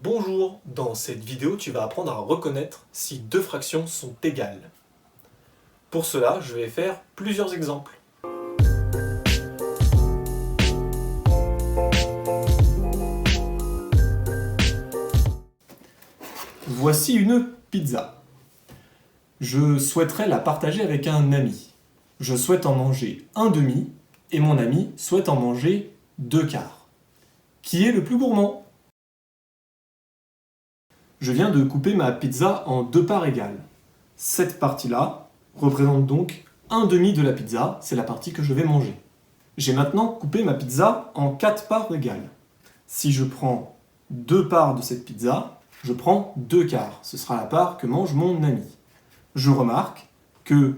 Bonjour, dans cette vidéo tu vas apprendre à reconnaître si deux fractions sont égales. Pour cela, je vais faire plusieurs exemples. Voici une pizza. Je souhaiterais la partager avec un ami. Je souhaite en manger un demi et mon ami souhaite en manger deux quarts. Qui est le plus gourmand ? Je viens de couper ma pizza en deux parts égales. Cette partie-là représente donc un demi de la pizza, c'est la partie que je vais manger. J'ai maintenant coupé ma pizza en quatre parts égales. Si je prends deux parts de cette pizza, je prends deux quarts. Ce sera la part que mange mon ami. Je remarque que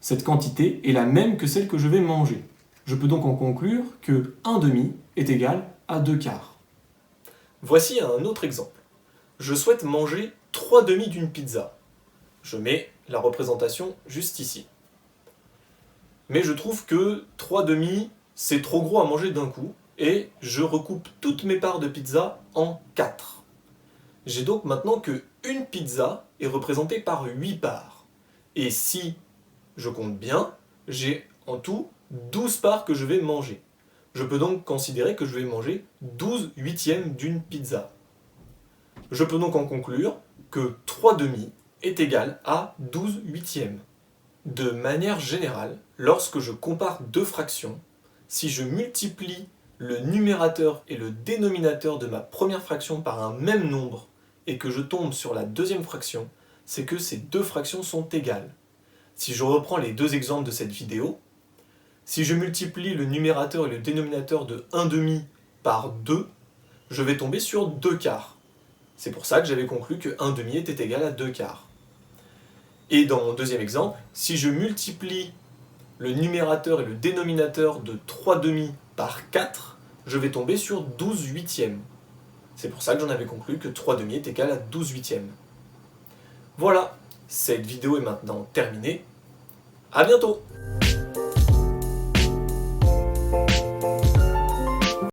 cette quantité est la même que celle que je vais manger. Je peux donc en conclure que un demi est égal à deux quarts. Voici un autre exemple. Je souhaite manger 3 demi d'une pizza. Je mets la représentation juste ici. Mais je trouve que 3 demi, c'est trop gros à manger d'un coup, et je recoupe toutes mes parts de pizza en 4. J'ai donc maintenant que une pizza est représentée par 8 parts. Et si je compte bien, j'ai en tout 12 parts que je vais manger. Je peux donc considérer que je vais manger 12 huitièmes d'une pizza. Je peux donc en conclure que 3 demi est égal à 12 huitièmes. De manière générale, lorsque je compare deux fractions, si je multiplie le numérateur et le dénominateur de ma première fraction par un même nombre et que je tombe sur la deuxième fraction, c'est que ces deux fractions sont égales. Si je reprends les deux exemples de cette vidéo, si je multiplie le numérateur et le dénominateur de 1 demi par 2, je vais tomber sur 2 quarts. C'est pour ça que j'avais conclu que 1 demi était égal à 2 quarts. Et dans mon deuxième exemple, si je multiplie le numérateur et le dénominateur de 3 demi par 4, je vais tomber sur 12 huitièmes. C'est pour ça que j'en avais conclu que 3 demi est égal à 12 huitièmes. Voilà, cette vidéo est maintenant terminée. À bientôt!